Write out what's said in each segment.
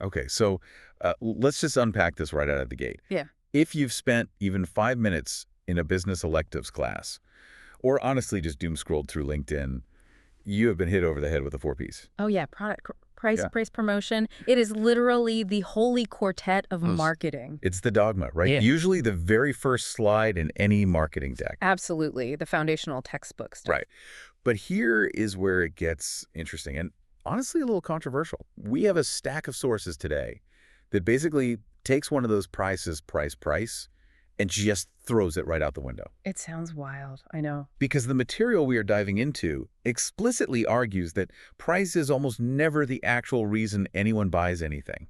Okay, so let's just unpack this right out of the gate. Yeah. If you've spent even 5 minutes in a business electives class, or honestly just doom scrolled through LinkedIn, you have been hit over the head with a four-piece. Oh, yeah. Price, Yeah. price promotion. It is literally the holy quartet of Yes. marketing. It's the dogma, right? Yeah. Usually the very first slide in any marketing deck. Absolutely. The foundational textbook stuff. Right. But here is where it gets interesting and honestly a little controversial. We have a stack of sources today that basically takes one of those prices, price, and just throws it right out the window. It sounds wild. I know. Because the material we are diving into explicitly argues that price is almost never the actual reason anyone buys anything.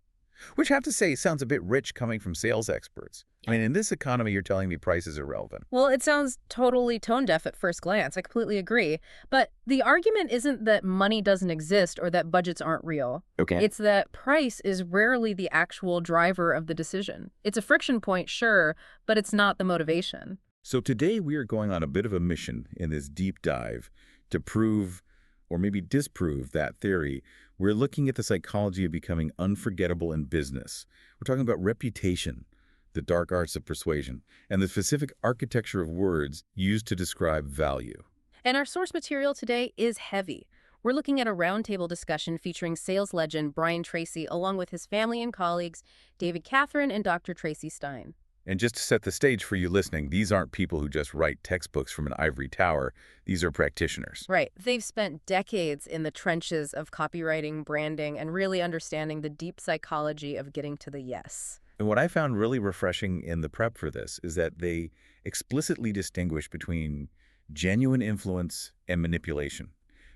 Which I have to say sounds a bit rich coming from sales experts. I mean, in this economy, you're telling me price is irrelevant. Well, it sounds totally tone deaf at first glance. I completely agree. But the argument isn't that money doesn't exist or that budgets aren't real. Okay. It's that price is rarely the actual driver of the decision. It's a friction point, sure, but it's not the motivation. So today we are going on a bit of a mission in this deep dive to prove or maybe disprove that theory. We're looking at the psychology of becoming unforgettable in business. We're talking about reputation, the dark arts of persuasion, and the specific architecture of words used to describe value. And our source material today is heavy. We're looking at a roundtable discussion featuring sales legend Brian Tracy along with his family and colleagues, David Catherine and Dr. Tracy Stein. And just to set the stage for you listening, these aren't people who just write textbooks from an ivory tower. These are practitioners. Right. They've spent decades in the trenches of copywriting, branding, and really understanding the deep psychology of getting to the yes. And what I found really refreshing in the prep for this is that they explicitly distinguish between genuine influence and manipulation.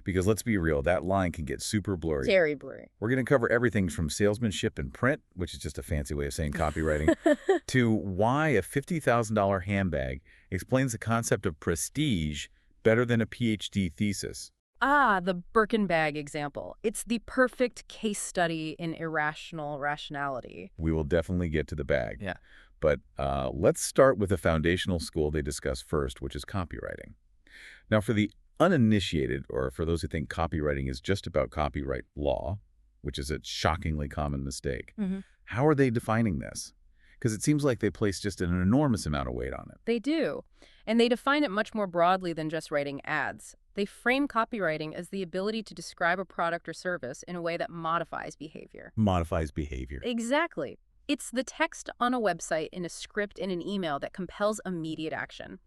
Because let's be real, that line can get super blurry. Very blurry. We're going to cover everything from salesmanship in print, which is just a fancy way of saying copywriting, to why a $50,000 handbag explains the concept of prestige better than a PhD thesis. Ah, the Birkin bag example. It's the perfect case study in irrational rationality. We will definitely get to the bag. Yeah. But let's start with the foundational school they discuss first, which is copywriting. Now, for the uninitiated, or for those who think copywriting is just about copyright law, which is a shockingly common mistake, how are they defining this? Because it seems like they place just an enormous amount of weight on it. They do. And they define it much more broadly than just writing ads. They frame copywriting as the ability to describe a product or service in a way that modifies behavior. Modifies behavior. Exactly. It's the text on a website, in a script, in an email that compels immediate action.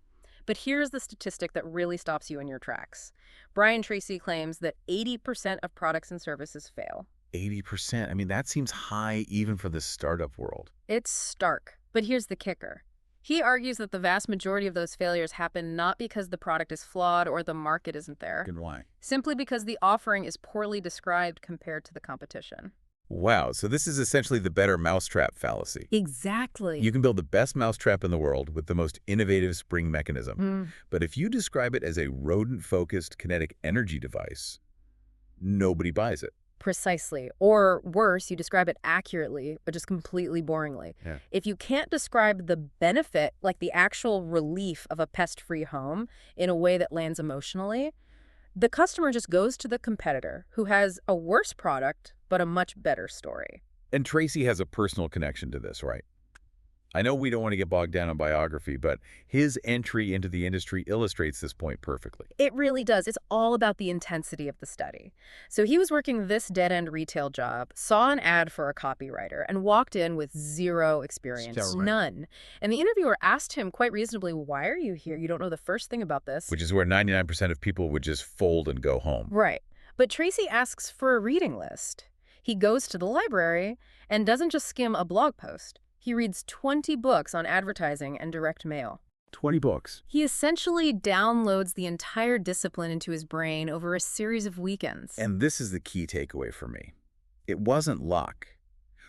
But here's the statistic that really stops you in your tracks. Brian Tracy claims that 80% of products and services fail. 80%. I mean, that seems high even for the startup world. It's stark. But here's the kicker. He argues that the vast majority of those failures happen not because the product is flawed or the market isn't there, And why? simply because the offering is poorly described compared to the competition. Wow, so this is essentially the better mousetrap fallacy. Exactly. You can build the best mousetrap in the world with the most innovative spring mechanism. But if you describe it as a rodent-focused kinetic energy device, nobody buys it. Precisely. Or worse, you describe it accurately, but just completely boringly. Yeah. If you can't describe the benefit, like the actual relief of a pest-free home, in a way that lands emotionally, the customer just goes to the competitor who has a worse product, but a much better story. And Tracy has a personal connection to this, right? I know we don't want to get bogged down in biography, but his entry into the industry illustrates this point perfectly. It really does. It's all about the intensity of the study. So he was working this dead-end retail job, saw an ad for a copywriter, and walked in with zero experience. Zero, right. None. And the interviewer asked him quite reasonably, why are you here? You don't know the first thing about this. Which is where 99% of people would just fold and go home. Right. But Tracy asks for a reading list. He goes to the library and doesn't just skim a blog post. He reads 20 books on advertising and direct mail. 20 books. He essentially downloads the entire discipline into his brain over a series of weekends. And this is the key takeaway for me. It wasn't luck.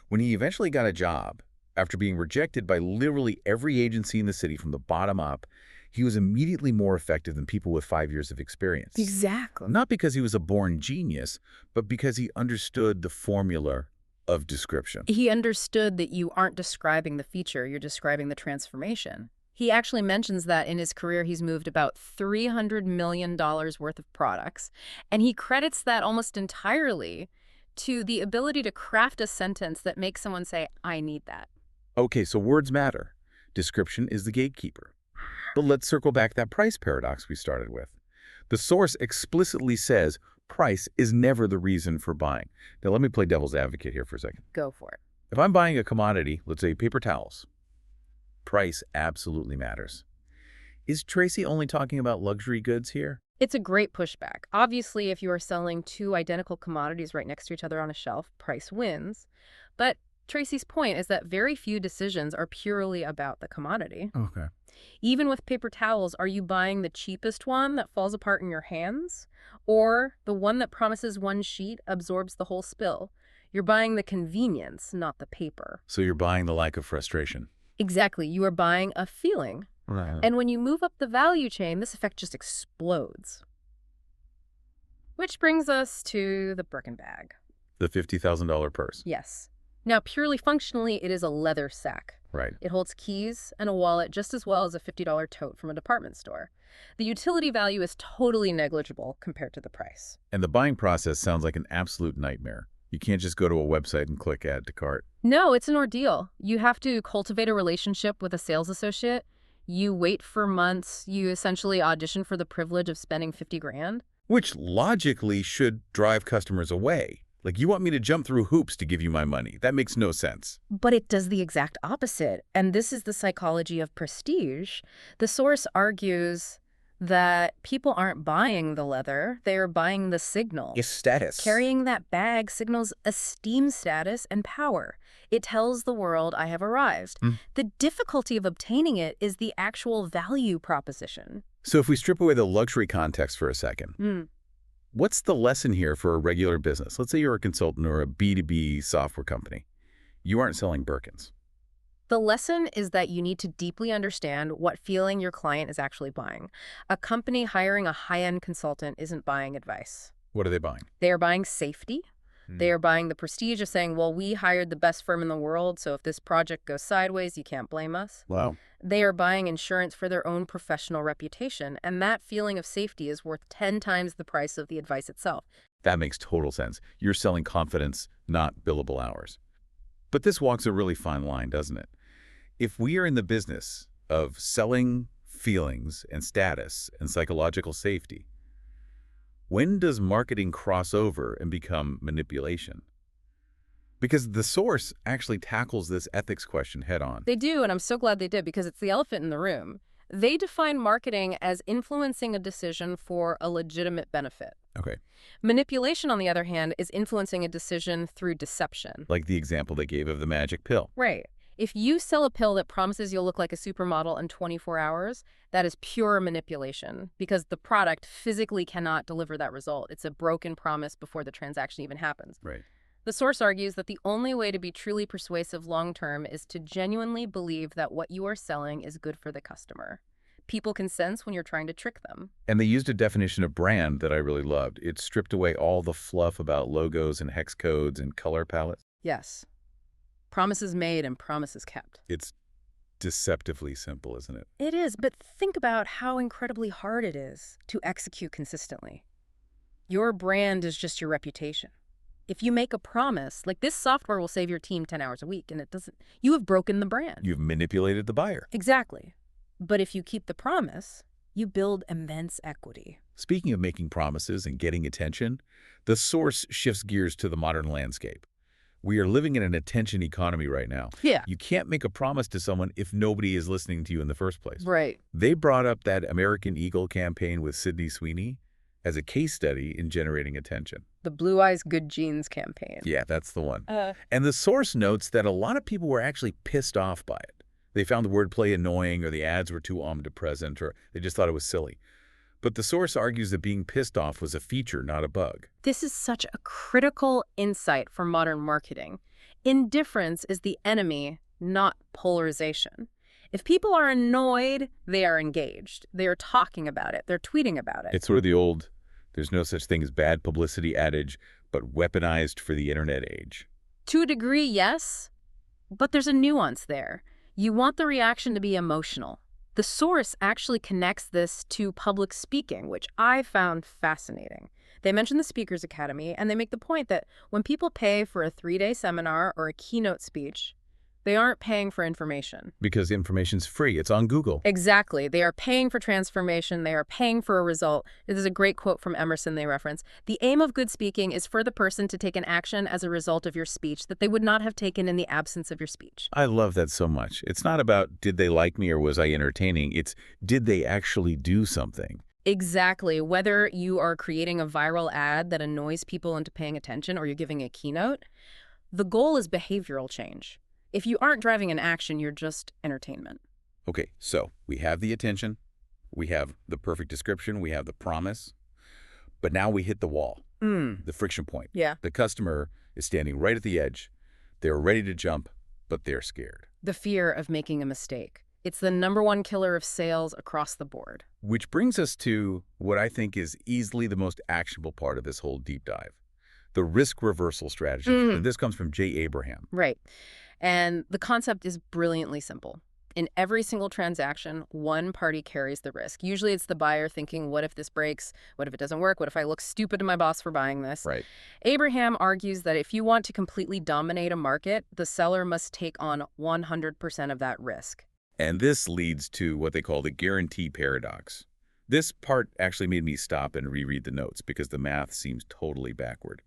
When he eventually got a job, after being rejected by literally every agency in the city from the bottom up, he was immediately more effective than people with 5 years of experience. Exactly. Not because he was a born genius, but because he understood the formula of description. He understood that you aren't describing the feature, you're describing the transformation. He actually mentions that in his career he's moved about $300 million worth of products, and he credits that almost entirely to the ability to craft a sentence that makes someone say, I need that. Okay, so words matter. Description is the gatekeeper. But let's circle back that price paradox we started with. The source explicitly says price is never the reason for buying. Now, let me play devil's advocate here for a second. Go for it. If I'm buying a commodity, let's say paper towels, price absolutely matters. Is Tracy only talking about luxury goods here? It's a great pushback. Obviously, if you are selling two identical commodities right next to each other on a shelf, price wins. But Tracy's point is that very few decisions are purely about the commodity. Okay. Even with paper towels, are you buying the cheapest one that falls apart in your hands? Or the one that promises one sheet absorbs the whole spill? You're buying the convenience, not the paper. So you're buying the lack of frustration. Exactly. You are buying a feeling. Right. And when you move up the value chain, this effect just explodes. Which brings us to the Birkin bag. The $50,000 purse. Yes. Now, purely functionally, it is a leather sack. Right. It holds keys and a wallet just as well as a $50 tote from a department store. The utility value is totally negligible compared to the price. And the buying process sounds like an absolute nightmare. You can't just go to a website and click add to cart. No, it's an ordeal. You have to cultivate a relationship with a sales associate. You wait for months. You essentially audition for the privilege of spending 50 grand. Which logically should drive customers away. Like, you want me to jump through hoops to give you my money. That makes no sense. But it does the exact opposite. And this is the psychology of prestige. The source argues that people aren't buying the leather. They are buying the signal. It's status. Carrying that bag signals esteem status and power. It tells the world I have arrived. The difficulty of obtaining it is the actual value proposition. So if we strip away the luxury context for a second, what's the lesson here for a regular business? Let's say you're a consultant or a B2B software company. You aren't selling Birkins. The lesson is that you need to deeply understand what feeling your client is actually buying. A company hiring a high-end consultant isn't buying advice. What are they buying? They are buying safety. They are buying the prestige of saying, well, we hired the best firm in the world, so if this project goes sideways, you can't blame us. Wow. They are buying insurance for their own professional reputation, and that feeling of safety is worth 10 times the price of the advice itself. That makes total sense. You're selling confidence, not billable hours. But this walks a really fine line, doesn't it? If we are in the business of selling feelings and status and psychological safety, when does marketing cross over and become manipulation? Because the source actually tackles this ethics question head on. They do, and I'm so glad they did, because it's the elephant in the room. They define marketing as influencing a decision for a legitimate benefit. Okay. Manipulation, on the other hand, is influencing a decision through deception. Like the example they gave of the magic pill. Right. If you sell a pill that promises you'll look like a supermodel in 24 hours, that is pure manipulation because the product physically cannot deliver that result. It's a broken promise before the transaction even happens. Right. The source argues that the only way to be truly persuasive long-term is to genuinely believe that what you are selling is good for the customer. People can sense when you're trying to trick them. And they used a definition of brand that I really loved. It stripped away all the fluff about logos and hex codes and color palettes. Yes. Promises made and promises kept. It's deceptively simple, isn't it? It is, but think about how incredibly hard it is to execute consistently. Your brand is just your reputation. If you make a promise, like this software will save your team 10 hours a week, and it doesn't, you have broken the brand. You've manipulated the buyer. Exactly. But if you keep the promise, you build immense equity. Speaking of making promises and getting attention, the source shifts gears to the modern landscape. We are living in an attention economy right now. Yeah. You can't make a promise to someone if nobody is listening to you in the first place. Right. They brought up that American Eagle campaign with Sydney Sweeney as a case study in generating attention. The Blue Eyes Good Genes campaign. Yeah, that's the one. And the source notes that a lot of people were actually pissed off by it. They found the wordplay annoying, or the ads were too omnipresent, or they just thought it was silly. But the source argues that being pissed off was a feature, not a bug. This is such a critical insight for modern marketing. Indifference is the enemy, not polarization. If people are annoyed, they are engaged. They are talking about it. They're tweeting about it. It's sort of the old, there's no such thing as bad publicity adage, but weaponized for the internet age. To a degree, yes, but there's a nuance there. You want the reaction to be emotional. The source actually connects this to public speaking, which I found fascinating. They mention the Speakers Academy, and they make the point that when people pay for a 3-day seminar or a keynote speech, they aren't paying for information. Because the information's free. It's on Google. Exactly. They are paying for transformation. They are paying for a result. This is a great quote from Emerson they reference. The aim of good speaking is for the person to take an action as a result of your speech that they would not have taken in the absence of your speech. I love that so much. It's not about did they like me or was I entertaining. It's did they actually do something. Exactly. Whether you are creating a viral ad that annoys people into paying attention or you're giving a keynote, the goal is behavioral change. If you aren't driving an action, you're just entertainment. Okay, so we have the attention, we have the perfect description, we have the promise, but now we hit the wall, the friction point. Yeah. The customer is standing right at the edge. They're ready to jump, but they're scared. The fear of making a mistake. It's the #1 killer of sales across the board. Which brings us to what I think is easily the most actionable part of this whole deep dive, the risk reversal strategy. And this comes from Jay Abraham. Right. And the concept is brilliantly simple. In every single transaction, one party carries the risk. Usually it's the buyer thinking, what if this breaks? What if it doesn't work? What if I look stupid to my boss for buying this? Right. Abraham argues that if you want to completely dominate a market, the seller must take on 100% of that risk. And this leads to what they call the guarantee paradox. This part actually made me stop and reread the notes because the math seems totally backward.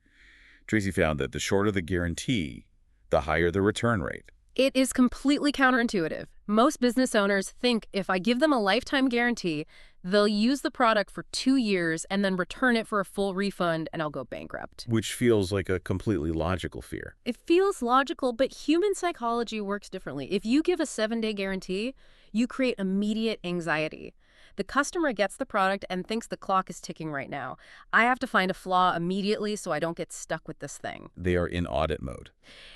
Tracy found that the shorter the guarantee, the higher the return rate. It is completely counterintuitive. Most business owners think if I give them a lifetime guarantee, they'll use the product for 2 years and then return it for a full refund and I'll go bankrupt. Which feels like a completely logical fear. It feels logical, but human psychology works differently. If you give a 7-day guarantee, you create immediate anxiety. The customer gets the product and thinks the clock is ticking right now. I have to find a flaw immediately so I don't get stuck with this thing. They are in audit mode.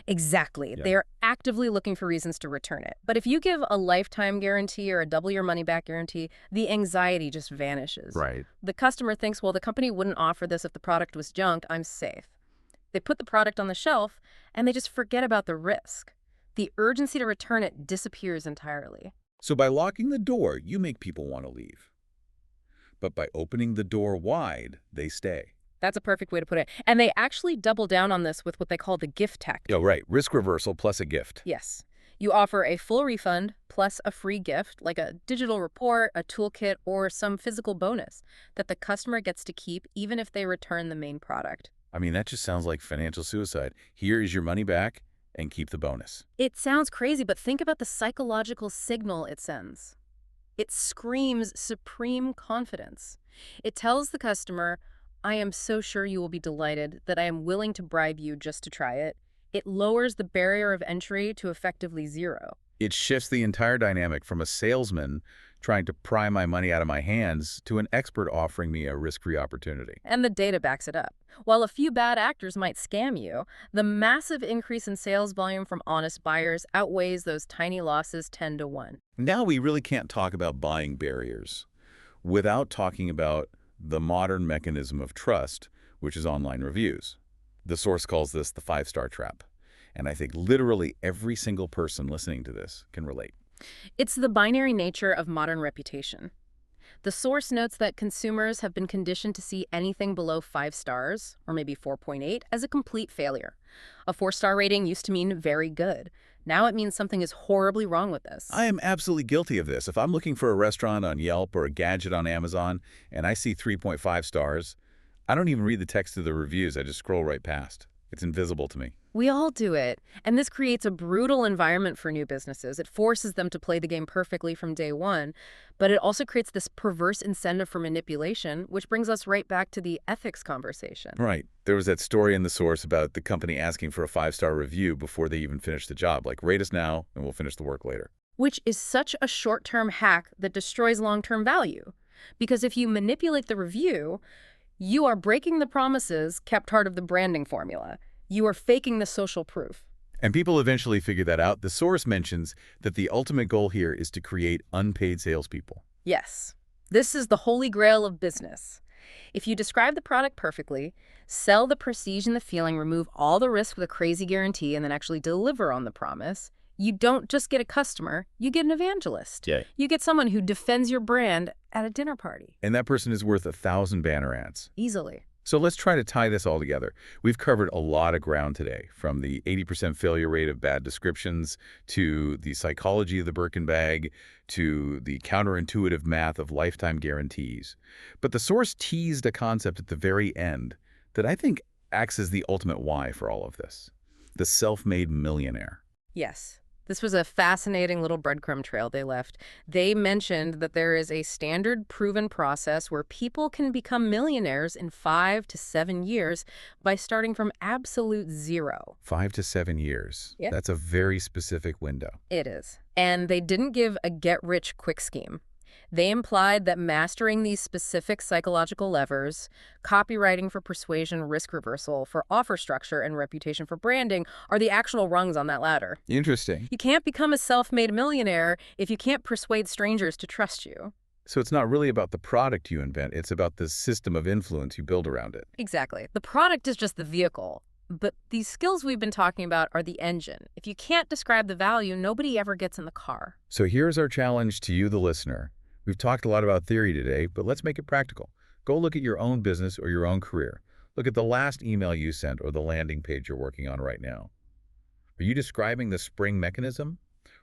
Exactly. Yeah. They are actively looking for reasons to return it. But if you give a lifetime guarantee or a double your money back guarantee, the anxiety just vanishes. Right. The customer thinks, well, the company wouldn't offer this if the product was junk. I'm safe. They put the product on the shelf and they just forget about the risk. The urgency to return it disappears entirely. So by locking the door, you make people want to leave. But by opening the door wide, they stay. That's a perfect way to put it. And they actually double down on this with what they call the gift tactic. Oh, right. Risk reversal plus a gift. Yes. You offer a full refund plus a free gift, like a digital report, a toolkit, or some physical bonus that the customer gets to keep even if they return the main product. I mean, that just sounds like financial suicide. Here is your money back and keep the bonus. It sounds crazy, but think about the psychological signal it sends. It screams supreme confidence. It tells the customer, I am so sure you will be delighted that I am willing to bribe you just to try it. It lowers the barrier of entry to effectively 0. It shifts the entire dynamic from a salesman trying to pry my money out of my hands to an expert offering me a risk-free opportunity. And the data backs it up. While a few bad actors might scam you, the massive increase in sales volume from honest buyers outweighs those tiny losses 10 to 1. Now we really can't talk about buying barriers without talking about the modern mechanism of trust, which is online reviews. The source calls this the 5-star trap. And I think literally every single person listening to this can relate. It's the binary nature of modern reputation. The source notes that consumers have been conditioned to see anything below 5 stars, or maybe 4.8, as a complete failure. A 4-star rating used to mean very good. Now it means something is horribly wrong with this. I am absolutely guilty of this. If I'm looking for a restaurant on Yelp or a gadget on Amazon and I see 3.5 stars, I don't even read the text of the reviews. I just scroll right past. It's invisible to me. We all do it, and this creates a brutal environment for new businesses. It forces them to play the game perfectly from day one, but it also creates this perverse incentive for manipulation, which brings us right back to the ethics conversation. Right. There was that story in the source about the company asking for a 5-star review before they even finished the job. Like, rate us now, and we'll finish the work later. Which is such a short-term hack that destroys long-term value. Because if you manipulate the review, you are breaking the promises kept part of the branding formula. You are faking the social proof. And people eventually figure that out. The source mentions that the ultimate goal here is to create unpaid salespeople. Yes. This is the holy grail of business. If you describe the product perfectly, sell the prestige and the feeling, remove all the risk with a crazy guarantee, and then actually deliver on the promise, you don't just get a customer, you get an evangelist. Yeah. You get someone who defends your brand at a dinner party. And that person is worth 1,000 banner ads. Easily. So let's try to tie this all together. We've covered a lot of ground today, from the 80% failure rate of bad descriptions, to the psychology of the Birkin bag, to the counterintuitive math of lifetime guarantees. But the source teased a concept at the very end that I think acts as the ultimate why for all of this: the self-made millionaire. Yes. This was a fascinating little breadcrumb trail they left. They mentioned that there is a standard proven process where people can become millionaires in 5 to 7 years by starting from absolute zero. 5 to 7 years. Yep. That's a very specific window. It is. And they didn't give a get-rich-quick scheme. They implied that mastering these specific psychological levers, copywriting for persuasion, risk reversal for offer structure, and reputation for branding are the actual rungs on that ladder. Interesting. You can't become a self-made millionaire if you can't persuade strangers to trust you. So it's not really about the product you invent, it's about the system of influence you build around it. Exactly. The product is just the vehicle. But these skills we've been talking about are the engine. If you can't describe the value, nobody ever gets in the car. So here's our challenge to you, the listener. We've talked a lot about theory today, but let's make it practical. Go look at your own business or your own career. Look at the last email you sent or the landing page you're working on right now. Are you describing the spring mechanism,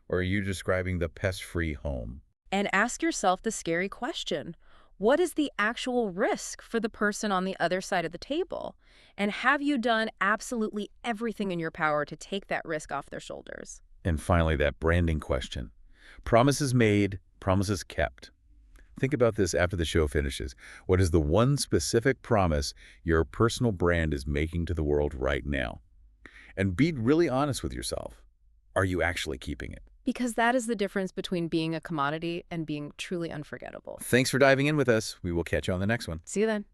or are you describing the pest-free home? And ask yourself the scary question. What is the actual risk for the person on the other side of the table? And have you done absolutely everything in your power to take that risk off their shoulders? And finally, that branding question. Promises made, promises kept. Think about this after the show finishes. What is the one specific promise your personal brand is making to the world right now? And be really honest with yourself. Are you actually keeping it? Because that is the difference between being a commodity and being truly unforgettable. Thanks for diving in with us. We will catch you on the next one. See you then.